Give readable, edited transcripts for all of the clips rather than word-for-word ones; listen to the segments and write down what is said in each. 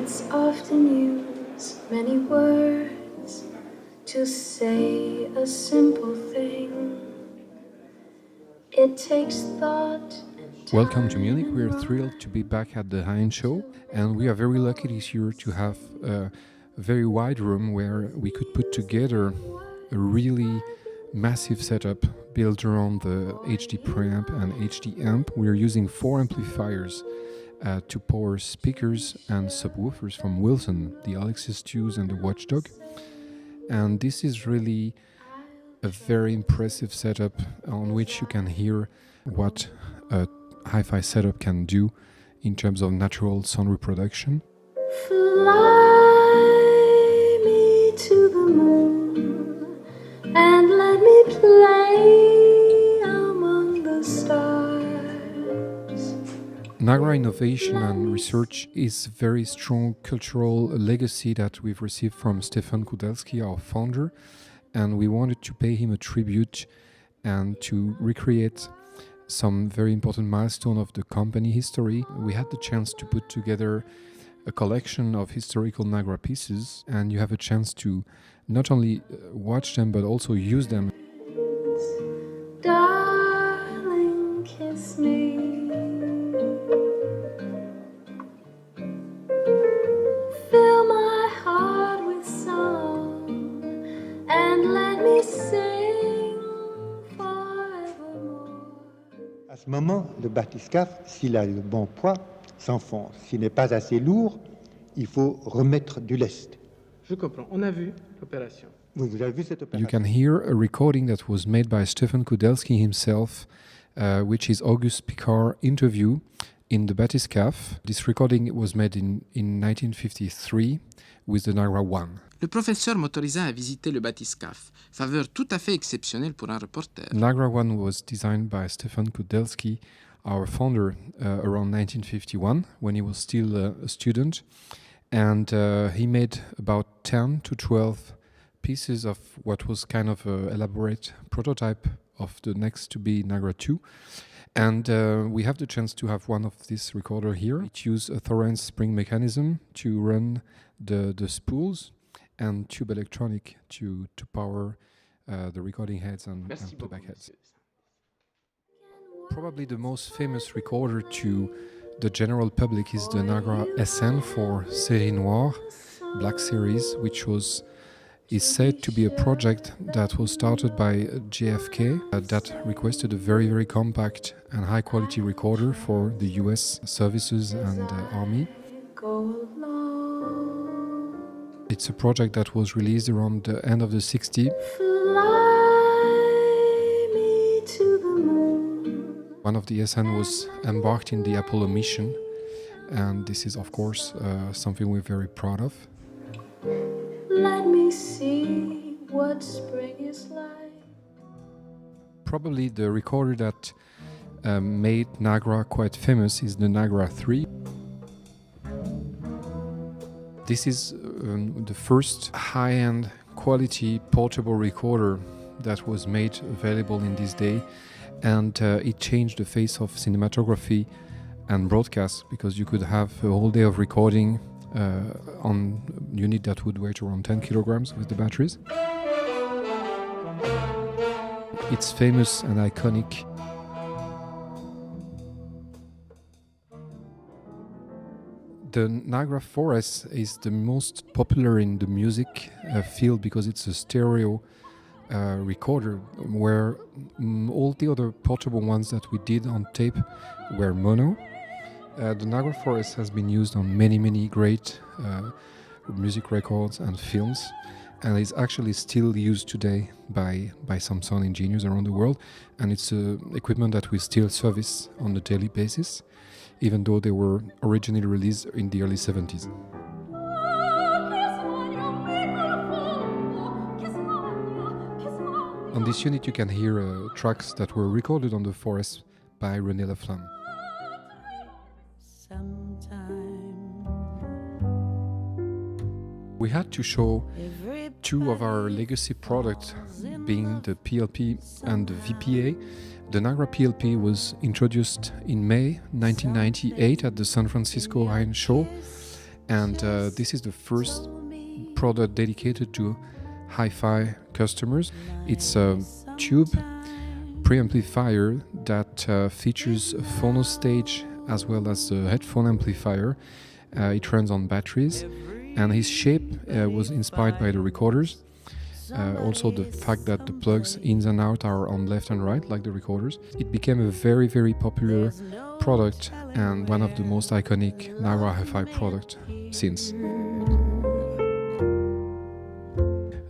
Poets often use many words to say a simple thing. It takes thought. Welcome to Munich. We are thrilled to be back at the High-End Show, and we are very lucky this year to have a very wide room where we could put together a really massive setup built around the HD preamp and HD amp. We are using 4 amplifiers to power speakers and subwoofers from Wilson, the Alexis 2s and the Watchdog. And this is really a very impressive setup on which you can hear what a hi-fi setup can do in terms of natural sound reproduction. Fly me to the moon and let me play among the stars. Nagra innovation and research is a very strong cultural legacy that we've received from Stefan Kudelski, our founder, and we wanted to pay him a tribute and to recreate some very important milestone of the company history. We had the chance to put together a collection of historical Nagra pieces, and you have a chance to not only watch them but also use them. Darling, kiss me. Fill my heart with song and let me sing forevermore. À ce moment, le bathyscaphe, s'il a le bon poids, s'enfonce. S'il n'est pas assez lourd, il faut remettre du lest. Je comprends. On a vu l'opération. Oui, vous avez vu cette opération? You can hear a recording that was made by Stefan Kudelski himself, which is August Picard interview in the bathyscaphe. This recording was made in 1953 with the Nagra 1. Le professeur m'autorisa à visiter le bathyscaphe, faveur tout à fait exceptionnelle pour un reporter. Nagra 1 was designed by Stefan Kudelski, our founder, around 1951 when he was still a student, and he made about 10 to 12 pieces of what was kind of an elaborate prototype of the next to be Nagra 2. And we have the chance to have one of this recorder here. It uses a Thorens spring mechanism to run the spools and tube electronic to power the recording heads and playback heads. Probably the most famous recorder to the general public is the Nagra SN for Série Noire, Black Series, which is said to be a project that was started by JFK that requested a very, very compact and high-quality recorder for the US services and army. It's a project that was released around the end of the 60s. One of the SN was embarked in the Apollo mission, and this is, of course, something we're very proud of. Let me see what spring is like. Probably the recorder that made Nagra quite famous is the Nagra 3. This is the first high-end quality portable recorder that was made available in this day, and it changed the face of cinematography and broadcast, because you could have a whole day of recording on a unit that would weigh around 10 kilograms with the batteries. It's famous and iconic. The Nagra 4S is the most popular in the music field because it's a stereo recorder, where all the other portable ones that we did on tape were mono. The Nagra 4S has been used on many great music records and films, and is actually still used today by some sound engineers around the world, and it's equipment that we still service on a daily basis, even though they were originally released in the early 70s. On this unit you can hear tracks that were recorded on the 4S by René Laflamme. We had to show two of our legacy products, being the PLP and the VPA. The Nagra PLP was introduced in May 1998 at the San Francisco High-End Show, And this is the first product dedicated to hi-fi customers. It's a tube preamplifier that features a phono stage as well as a headphone amplifier. It runs on batteries, and his shape was inspired by the recorders. Also the fact that the plugs in and out are on left and right like the recorders. It became a very, very popular product and one of the most iconic Nagra hi-fi product since.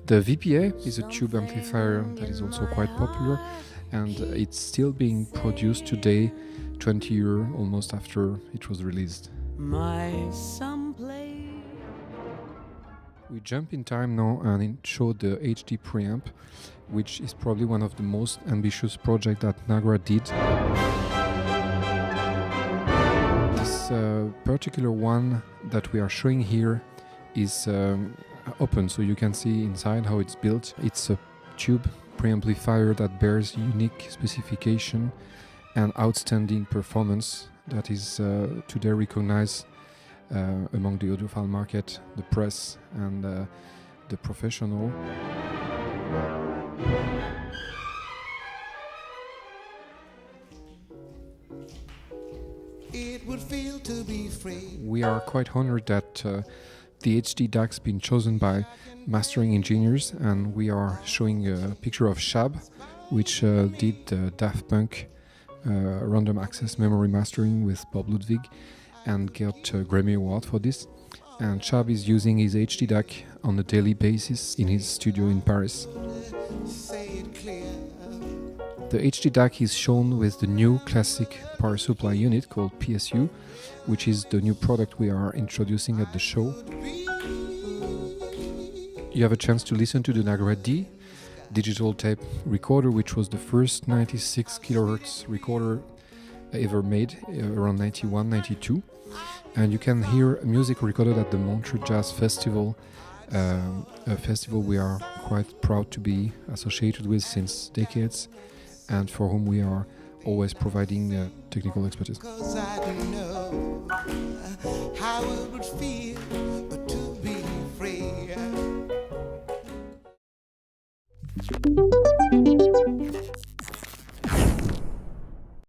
The VPA is a tube amplifier that is also quite popular, and it's still being produced today, 20 years almost after it was released. We jump in time now and it showed the HD preamp, which is probably one of the most ambitious projects that Nagra did. This particular one that we are showing here is open, so you can see inside how it's built. It's a tube preamplifier that bears unique specification and outstanding performance that is today recognized among the audiophile market, the press and the professional. It would feel to be free. We are quite honored that the HD DAC has been chosen by mastering engineers, and we are showing a picture of Shab, which did Daft Punk random access memory mastering with Bob Ludwig and got a Grammy Award for this. And Shab is using his HD DAC on a daily basis in his studio in Paris. The HD DAC is shown with the new classic power supply unit called PSU, which is the new product we are introducing at the show. You have a chance to listen to the Nagra D digital tape recorder, which was the first 96 kilohertz recorder ever made around 91, 92. And you can hear music recorded at the Montreux Jazz Festival, a festival we are quite proud to be associated with since decades, and for whom we are always providing technical expertise. 'Cause I know how it would feel